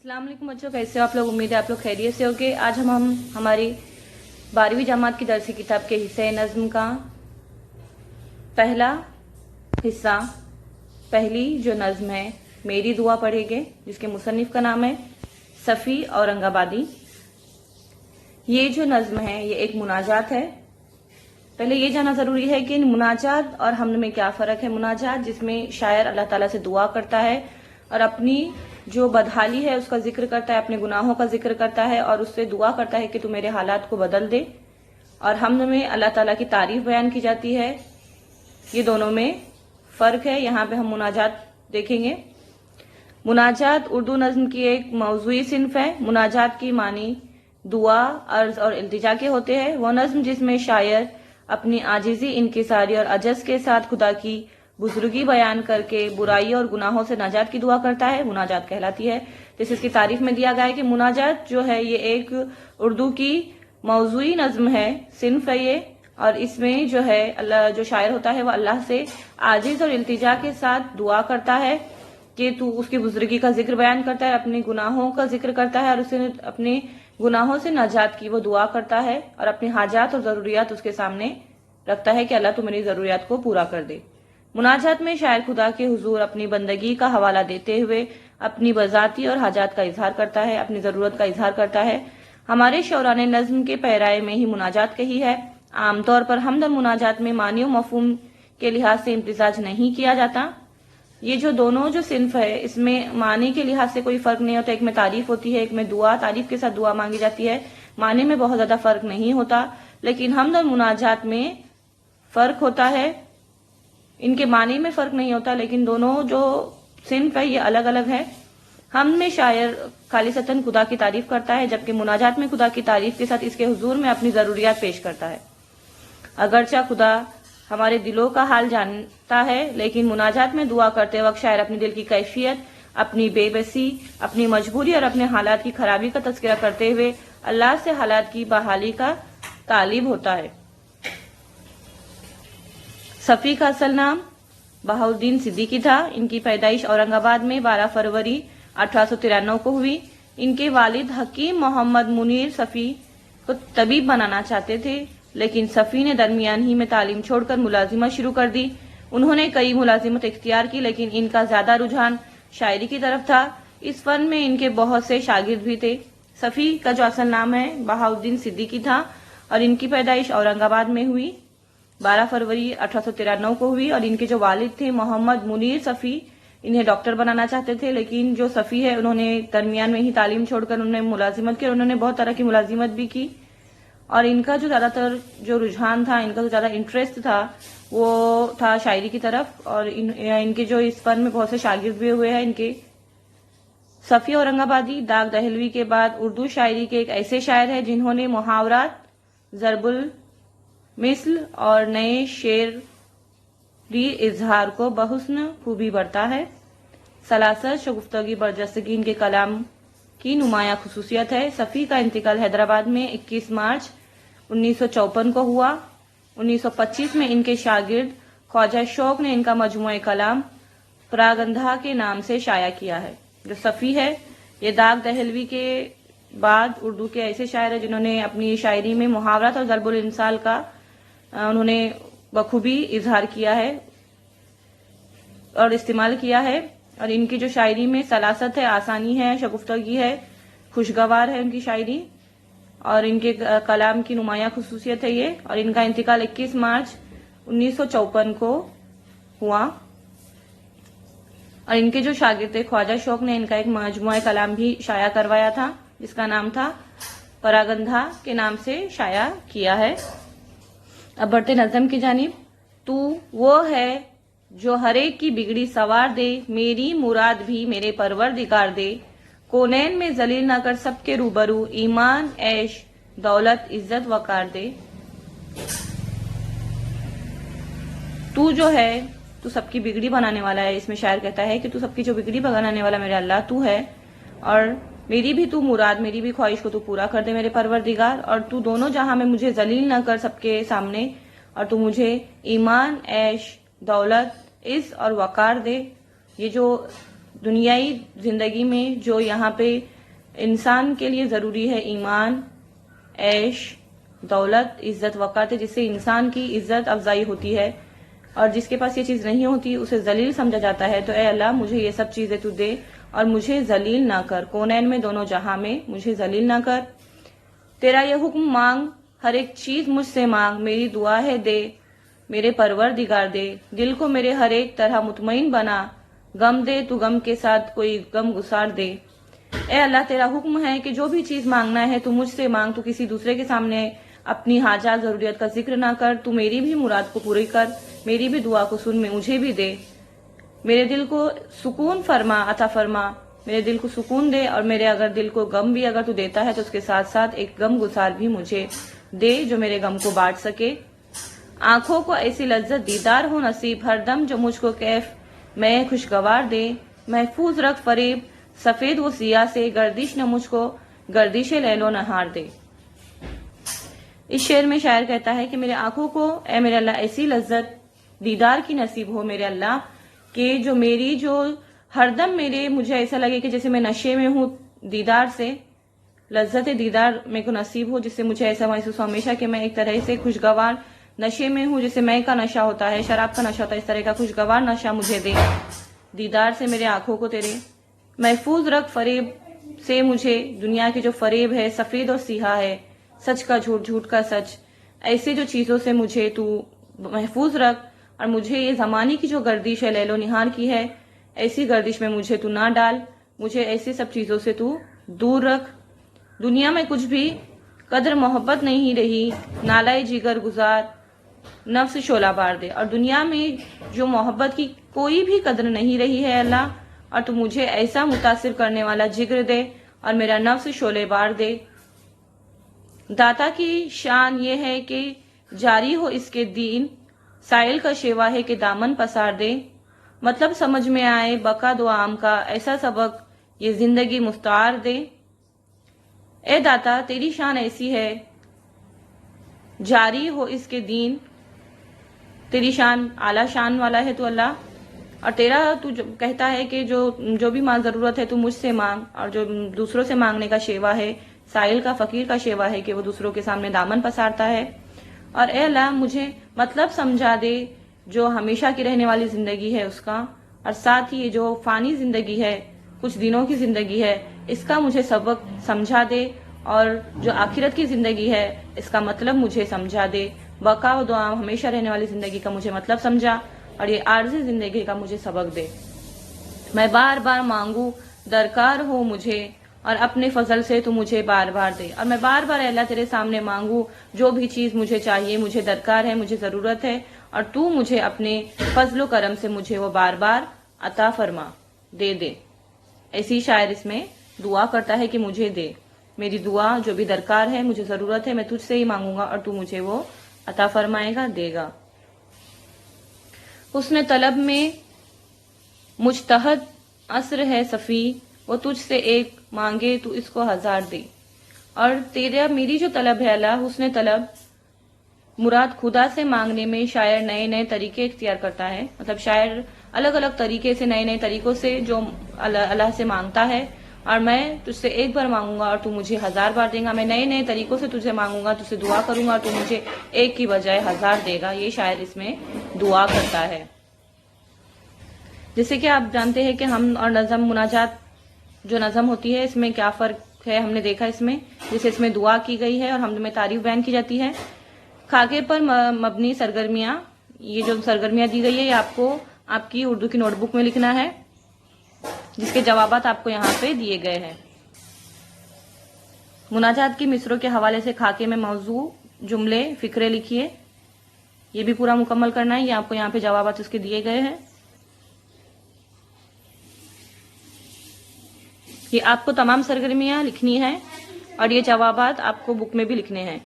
अस्सलाम वालेकुम बच्चों, कैसे हो आप लोग। उम्मीद है आप लोग खैरियत से होगे। आज हम हमारी 12वीं जमात की दरसी किताब के हिस्से नज़्म का पहला हिस्सा, पहली जो नज़्म है मेरी दुआ पढ़ेंगे, जिसके मुसन्निफ का नाम है सफ़ी औरंगाबादी। ये जो नज़्म है ये एक मुनाजात है। पहले ये जानना ज़रूरी है कि मुनाजात और हमद में क्या फ़र्क है। मुनाजात जिसमें शायर अल्लाह ताला से दुआ करता है और अपनी जो बदहाली है उसका जिक्र करता है, अपने गुनाहों का जिक्र करता है और उससे दुआ करता है कि तू मेरे हालात को बदल दे। और हमद में अल्लाह ताला की तारीफ बयान की जाती है। ये दोनों में फ़र्क है। यहाँ पे हम मुनाजात देखेंगे। मुनाजात उर्दू नज़्म की एक मौज़ूई सिन्फ है। मुनाजात की मानी दुआ, अर्ज और इल्तिजा के होते हैं। वो नज़्म जिसमें शायर अपनी आजिज़ी, इनकिसारी और अजज़ के साथ खुदा की बुजुर्गी बयान करके बुराई और गुनाहों से नाजात की दुआ करता है, मुनाजात कहलाती है। जैसे इसकी तारीफ में दिया गया है कि मुनाजात जो है ये एक उर्दू की मौज़ूई नज़्म है, सिन्फ है ये। और इसमें जो है अल्लाह, जो शायर होता है वो अल्लाह से आजिज़ और इल्तिजा के साथ दुआ करता है कि तू उसकी बुजुर्गी का जिक्र बयान करता है, अपने गुनाहों का जिक्र करता है और उसे अपने गुनाहों से नजात की वो दुआ करता है और अपनी हाजात और ज़रूरियात उसके सामने रखता है कि अल्लाह तू मेरी ज़रूरियात को पूरा कर दे। मुनाजात में शायर खुदा के हुजूर अपनी बंदगी का हवाला देते हुए अपनी बजाती और हाजात का इजहार करता है, अपनी ज़रूरत का इजहार करता है। हमारे शौरा ने नज़्म के पैराए में ही मुनाजात कही है। आमतौर पर हमद और मुनाजात में मानी और मफहूम के लिहाज से इम्तिजाज नहीं किया जाता। ये जो दोनों जो सिन्फ है इसमें मानी के लिहाज से कोई फर्क नहीं होता। एक में तारीफ होती है, एक में दुआ, तारीफ के साथ दुआ मांगी जाती है। मानी में बहुत ज्यादा फर्क नहीं होता, लेकिन हमद और मुनाजात में फर्क होता है। इनके मानी में फर्क नहीं होता, लेकिन दोनों जो सिन्फ है ये अलग अलग है। हमद में शायर खालिसतन खुदा की तारीफ करता है, जबकि मुनाजात में खुदा की तारीफ के साथ इसके हुजूर में अपनी जरूरियात पेश करता है। अगरचा खुदा हमारे दिलों का हाल जानता है, लेकिन मुनाजात में दुआ करते वक्त शायर अपने दिल की कैफियत, अपनी बेबसी, अपनी मजबूरी और अपने हालात की खराबी का तज़किरा करते हुए अल्लाह से हालात की बहाली का तालिब होता है। सफ़ी का असल नाम बहाउद्दीन सिद्दीकी था। इनकी पैदाइश औरंगाबाद में 12 फरवरी 1893 को हुई। इनके वालिद हकीम मोहम्मद मुनीर सफ़ी को तबीब बनाना चाहते थे, लेकिन सफ़ी ने दरमियान ही में तालीम छोड़कर मुलाजिमत शुरू कर दी। उन्होंने कई मुलाजिमत इख्तियार की, लेकिन इनका ज्यादा रुझान शायरी की तरफ था। इस फन में इनके बहुत से शागिर्द भी थे। सफ़ी का जो असल नाम है बहाउद्दीन सिद्दीकी था और इनकी पैदाइश औरंगाबाद में हुई 12 फरवरी 1893 को हुई। और इनके जो वालिद थे मोहम्मद मुनीर सफ़ी, इन्हें डॉक्टर बनाना चाहते थे, लेकिन जो सफ़ी है उन्होंने दरमियान में ही तालीम छोड़कर उन्होंने मुलाजिमत की और उन्होंने बहुत तरह की मुलाजिमत भी की। और इनका जो ज्यादातर जो रुझान था, इनका जो ज्यादा इंटरेस्ट था वो था शायरी की तरफ। और इनके जो इस फन में बहुत से शागिर्द भी हुए हैं इनके। सफ़ी औरंगाबादी दाग दहलवी के बाद उर्दू शायरी के एक ऐसे शायर है जिन्होंने मुहावरात, ज़रबुल मिसल और नए शेरी इजहार को बहुस्न खूबी बरता है। सलासत, शगुफ्तगी, बरजस्तगी इनके कलाम की नुमाया खुसूसियत है। सफ़ी का इंतकाल हैदराबाद में 21 मार्च 1954 को हुआ। 1925 में इनके शागिर्द ख्वाजा शौक ने इनका मजमूए कलाम परागंधा के नाम से शाया किया है। जो सफ़ी है ये दाग दहलवी के बाद उर्दू के ऐसे शायर हैं जिन्होंने अपनी शायरी में मुहावरात और ज़रबुल इंसाल का उन्होंने बखूबी इजहार किया है और इस्तेमाल किया है। और इनकी जो शायरी में सलासत है, आसानी है, शगुफ्तगी है, खुशगवार है उनकी शायरी और इनके कलाम की नुमाया खुसूसियत है ये। और इनका इंतकाल 21 मार्च 1954 को हुआ। और इनके जो शागिर्द थे ख्वाजा शौक ने इनका एक मजमुआ कलाम भी शाया करवाया था, जिसका नाम था परागंधा के नाम से शाया किया है। अब बढ़ते नज़्म की जानिब। तू वो है जो हर एक की बिगड़ी सवार दे, मेरी मुराद भी मेरे परवरदिगार दे, कोनैन में जलील ना कर सबके रूबरू, ईमान, ऐश, दौलत, इज्जत वकार दे। तू जो है तू सबकी बिगड़ी बनाने वाला है। इसमें शायर कहता है कि तू सबकी जो बिगड़ी बनाने वाला मेरे अल्लाह तू है, और मेरी भी तू मुराद, मेरी भी ख्वाहिश को तू पूरा कर दे मेरे परवरदिगार। और तू दोनों जहां में मुझे जलील ना कर सबके सामने, और तू मुझे ईमान, ऐश, दौलत, इज़्ज़त और वकार दे। ये जो دنیائی زندگی میں جو یہاں پہ انسان کے لیے ضروری ہے، ایمان، عیش، دولت، عزت، وقار، جس سے انسان کی عزت افزائی ہوتی ہے، اور جس کے پاس یہ چیز نہیں ہوتی اسے ذلیل سمجھا جاتا ہے. تو اے اللہ مجھے یہ سب چیزیں تو دے اور مجھے ذلیل نہ کر، کونین میں، دونوں جہاں میں مجھے ذلیل نہ کر. تیرا یہ حکم مانگ، ہر ایک چیز مجھ سے مانگ، میری دعا ہے دے، میرے پروردگار دے. دل کو میرے ہر ایک طرح مطمئن بنا، غم دے تو غم کے ساتھ کوئی غم گسار دے. اے اللہ تیرا حکم ہے کہ جو بھی چیز مانگنا ہے تو مجھ سے مانگ، تو کسی دوسرے کے سامنے اپنی حاجات ضروریات کا ذکر نہ کر. تو میری بھی مراد کو پوری کر، میری بھی دعا کو سن، مجھے بھی دے. میرے دل کو سکون فرما، عطا فرما، میرے دل کو سکون دے، اور میرے اگر دل کو غم بھی اگر تو دیتا ہے تو اس کے ساتھ ساتھ ایک غم گسار بھی مجھے دے جو میرے غم کو بانٹ سکے. آنکھوں کو ایسی لذت دیدار ہو نصیب، ہر دم جو مجھ کو کیف میں خوشگوار دے. محفوظ رکھ فریب سفید و سیاہ سے، گردش نہ مجھ کو گردش لیل و نہار دے. اس شعر میں شاعر کہتا ہے کہ میرے آنکھوں کو اے میرے اللہ ایسی لذت دیدار کی نصیب ہو میرے اللہ، کہ جو میری جو ہر دم مجھے ایسا لگے کہ جیسے میں نشے میں ہوں دیدار سے، لذت دیدار میرے کو نصیب ہو، جس سے مجھے ایسا محسوس ہو ہمیشہ کہ میں ایک طرح سے خوشگوار نشے میں ہوں، جیسے میں کا نشہ ہوتا ہے، شراب کا نشہ ہوتا ہے، اس طرح کا خوشگوار نشہ مجھے دے دیدار سے میرے آنکھوں کو تیرے. محفوظ رکھ فریب سے مجھے، دنیا کی جو فریب ہے سفید اور سیاہ ہے، سچ کا جھوٹ، جھوٹ کا سچ، ایسے جو چیزوں سے مجھے تو محفوظ رکھ. اور مجھے یہ زمانے کی جو گردش ہے لیل و نہار کی ہے، ایسی گردش میں مجھے تو نہ ڈال، مجھے ایسی سب چیزوں سے تو دور رکھ. دنیا میں کچھ بھی قدر محبت نہیں رہی، نالائے جگر گزار نفس شعلہ بار دے. اور دنیا میں جو محبت کی کوئی بھی قدر نہیں رہی ہے اللہ، اور تو مجھے ایسا متاثر کرنے والا جگر دے اور میرا نفس شعلہ بار دے. داتا کی شان یہ ہے کہ جاری ہو اس کے دین، سائل کا شیوا ہے کہ دامن پسار دے. مطلب سمجھ میں آئے بقا دعام کا، ایسا سبق یہ زندگی مختار دے. اے داتا تیری شان ایسی ہے، جاری ہو اس کے دین، تیری شان اعلیٰ شان والا ہے تو اللہ، اور تیرا تو کہتا ہے کہ جو بھی ضرورت ہے تو مجھ سے مانگ، اور جو دوسروں سے مانگنے کا شیوا ہے، سائل کا فقیر کا شیوا ہے کہ وہ دوسروں کے سامنے دامن پسارتا ہے. اور اے اللہ مجھے مطلب سمجھا دے جو ہمیشہ کی رہنے والی زندگی ہے اس کا، اور ساتھ ہی جو فانی زندگی ہے، کچھ دنوں کی زندگی ہے، اس کا مجھے سبق سمجھا دے. اور جو آخرت کی زندگی ہے اس کا مطلب مجھے سمجھا دے. بقا و دعا ہمیشہ رہنے والی زندگی کا مجھے مطلب سمجھا، اور یہ عارضی زندگی کا مجھے سبق دے. میں بار بار مانگوں درکار ہو مجھے، اور اپنے فضل سے تو مجھے بار بار دے. اور میں بار بار اللہ تیرے سامنے مانگوں جو بھی چیز مجھے چاہیے، مجھے درکار ہے، مجھے ضرورت ہے، اور تو مجھے اپنے فضل و کرم سے مجھے وہ بار بار عطا فرما دے. ایسی شاعر اس میں دعا کرتا ہے کہ مجھے دے، میری دعا جو بھی درکار ہے، مجھے ضرورت ہے، میں تجھ سے ہی مانگوں گا اور تو مجھے وہ عطا فرمائے گا، دے گا. حسن طلب میں مجتہد عصر ہے صفی، وہ تجھ سے ایک مانگے تو اس کو ہزار دے. اور میری جو طلب ہے اللہ، حسن طلب، مراد خدا سے مانگنے میں شاعر نئے نئے طریقے اختیار کرتا ہے. مطلب شاعر الگ الگ طریقے سے، نئے نئے طریقوں سے جو اللہ سے مانگتا ہے. اور میں تجھ سے ایک بار مانگوں گا اور تو مجھے 1000 بار دے گا. میں نئے نئے طریقوں سے تجھے مانگوں گا، تجھ سے دعا کروں گا اور تو مجھے ایک کی بجائے 1000 دے گا. یہ شاعر اس میں دعا کرتا ہے. جیسے کہ آپ جانتے ہیں کہ ہم اور نظم مناجات جو نظم ہوتی ہے اس میں کیا فرق ہے، ہم نے دیکھا اس میں. جیسے اس میں دعا کی گئی ہے اور حمد میں تعریف بیان کی جاتی ہے. خاکے پر مبنی سرگرمیاں، یہ جو سرگرمیاں دی گئی ہے یہ آپ کو آپ کی اردو کی نوٹ بک میں لکھنا ہے، جس کے جوابات آپ کو یہاں پہ دیے گئے ہیں. مناجات کی مصروں کے حوالے سے خاکے میں موضوع، جملے، فقرے لکھیے. یہ بھی پورا مکمل کرنا ہے. یہ آپ کو یہاں پہ جوابات اس کے دیے گئے ہیں. یہ آپ کو تمام سرگرمیاں لکھنی ہیں اور یہ جوابات آپ کو بک میں بھی لکھنے ہیں.